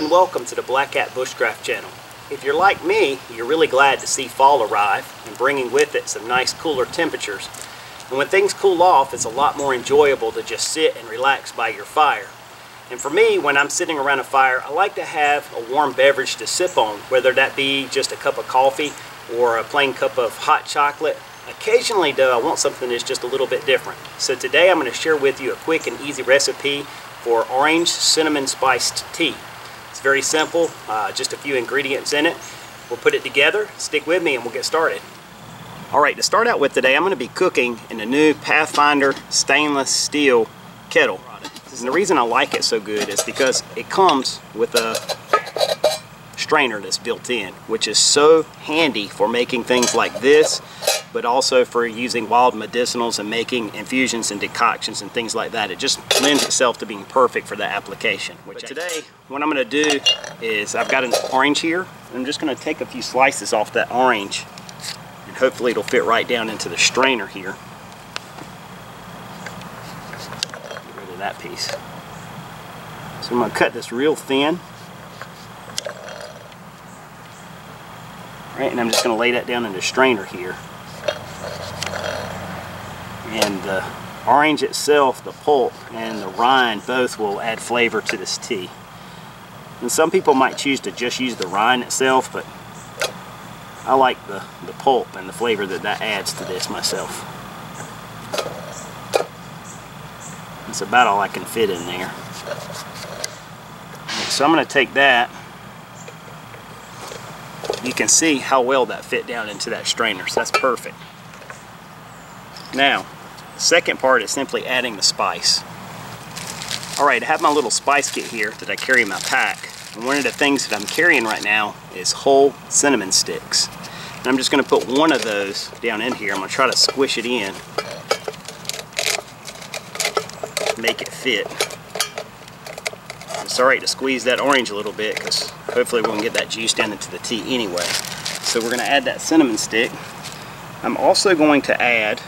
and welcome to the Black Cat Bushcraft channel. If you're like me, you're really glad to see fall arrive and bringing with it some nice cooler temperatures. And when things cool off, it's a lot more enjoyable to just sit and relax by your fire. And for me, when I'm sitting around a fire, I like to have a warm beverage to sip on, whether that be just a cup of coffee or a plain cup of hot chocolate. Occasionally though, I want something that's just a little bit different. So today I'm going to share with you a quick and easy recipe for orange cinnamon spiced tea. It's very simple, just a few ingredients in it. We'll put it together, stick with me and we'll get started. Alright, to start out with today, I'm going to be cooking in a new Pathfinder stainless steel kettle. And the reason I like it so good is because it comes with a strainer that's built in, which is so handy for making things like this, but also for using wild medicinals and making infusions and decoctions and things like that. It just lends itself to being perfect for that application. But today, what I'm going to do is I've got an orange here, and I'm just going to take a few slices off that orange, and hopefully it'll fit right down into the strainer here. Get rid of that piece. So I'm going to cut this real thin. Right, and I'm just going to lay that down in the strainer here. And the orange itself, the pulp, and the rind both will add flavor to this tea. And some people might choose to just use the rind itself, but I like the pulp and the flavor that adds to this myself. That's about all I can fit in there. So I'm going to take that. You can see how well that fit down into that strainer, so that's perfect. Now, the second part is simply adding the spice. Alright, I have my little spice kit here that I carry in my pack. And one of the things that I'm carrying right now is whole cinnamon sticks. And I'm just going to put one of those down in here. I'm going to try to squish it in, make it fit. It's alright to squeeze that orange a little bit because hopefully we're going to get that juice down into the tea anyway. So we're going to add that cinnamon stick. I'm also going to add,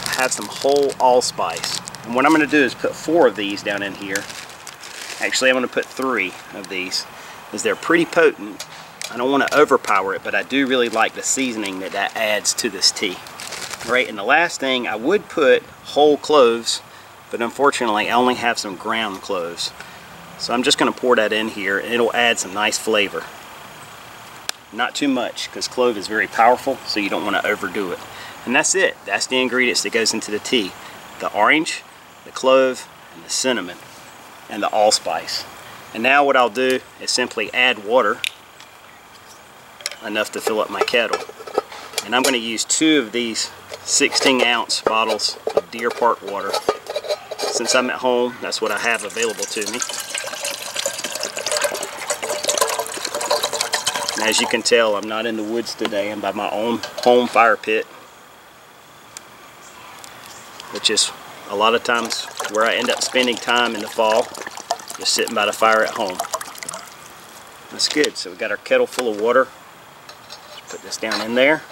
I have some whole allspice. And what I'm going to do is put 4 of these down in here. Actually, I'm going to put 3 of these because they're pretty potent. I don't want to overpower it, but I do really like the seasoning that adds to this tea. Right, and the last thing, I would put whole cloves, but unfortunately I only have some ground cloves. So I'm just going to pour that in here and it'll add some nice flavor. Not too much because clove is very powerful, so you don't want to overdo it. And that's it. That's the ingredients that goes into the tea. The orange, the clove, and the cinnamon, and the allspice. And now what I'll do is simply add water, enough to fill up my kettle. And I'm going to use 2 of these 16-ounce bottles of Deer Park water. Since I'm at home, that's what I have available to me. And as you can tell, I'm not in the woods today. I'm by my own home fire pit, which is a lot of times where I end up spending time in the fall, just sitting by the fire at home. That's good. So we got our kettle full of water. Let's put this down in there.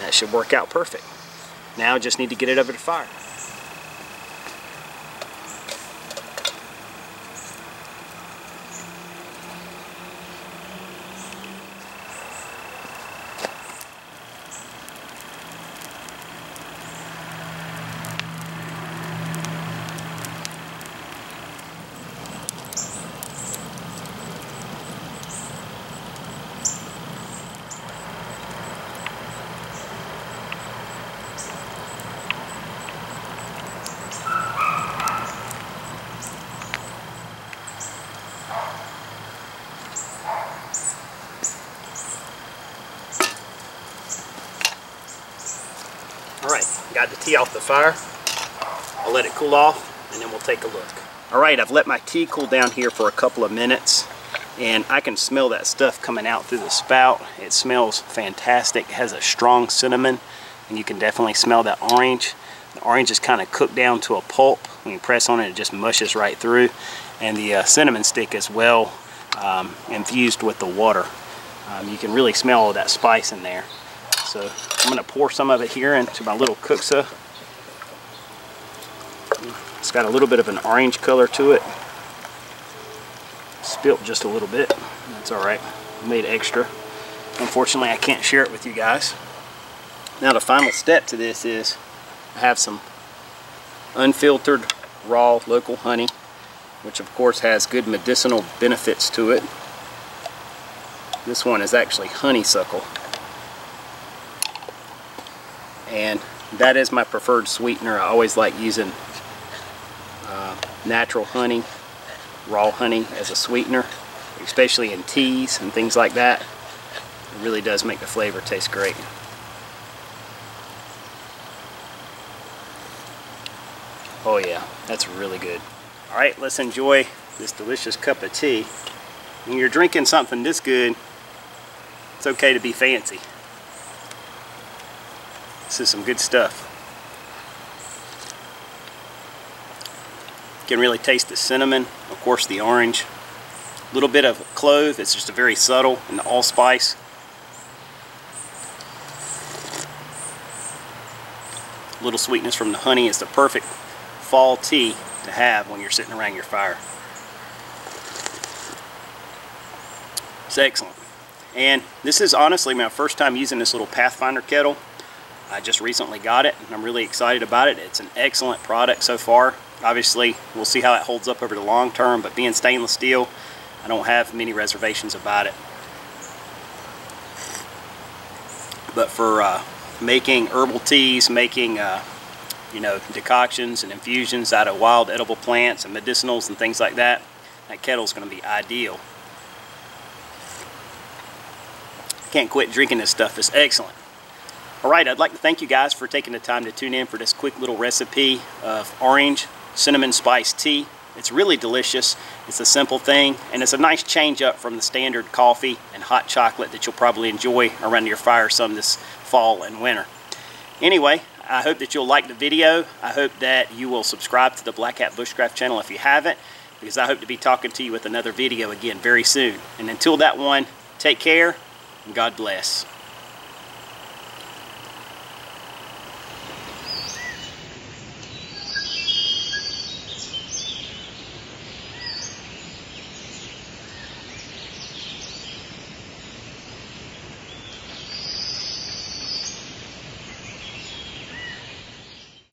That should work out perfect. Now I just need to get it over the fire. Alright, got the tea off the fire. I'll let it cool off and then we'll take a look. Alright, I've let my tea cool down here for a couple of minutes and I can smell that stuff coming out through the spout. It smells fantastic. It has a strong cinnamon and you can definitely smell that orange. The orange is kind of cooked down to a pulp. When you press on it, it just mushes right through. And the cinnamon stick is well infused with the water. You can really smell all that spice in there. So I'm going to pour some of it here into my little cooksa. It's got a little bit of an orange color to it. Spilt just a little bit. That's alright. Made extra. Unfortunately, I can't share it with you guys. Now the final step to this is I have some unfiltered raw local honey, which of course has good medicinal benefits to it. This one is actually honeysuckle, and that is my preferred sweetener. I always like using natural honey, raw honey as a sweetener, especially in teas and things like that. It really does make the flavor taste great. Oh yeah, that's really good. Alright, let's enjoy this delicious cup of tea. When you're drinking something this good, it's okay to be fancy. This is some good stuff. You can really taste the cinnamon, of course the orange. A little bit of clove, it's just a very subtle, and the allspice. A little sweetness from the honey is the perfect fall tea to have when you're sitting around your fire. It's excellent. And this is honestly my first time using this little Pathfinder kettle. I just recently got it and I'm really excited about it. It's an excellent product so far. Obviously we'll see how it holds up over the long term, but being stainless steel, I don't have many reservations about it. But for making herbal teas, making you know, decoctions and infusions out of wild edible plants and medicinals and things like that, that kettle is going to be ideal. Can't quit drinking this stuff. It's excellent. Alright, I'd like to thank you guys for taking the time to tune in for this quick little recipe of orange cinnamon spice tea. It's really delicious. It's a simple thing, and it's a nice change up from the standard coffee and hot chocolate that you'll probably enjoy around your fire some this fall and winter. Anyway, I hope that you'll like the video. I hope that you will subscribe to the Black Hat Bushcraft channel if you haven't, because I hope to be talking to you with another video again very soon. And until that one, take care and God bless.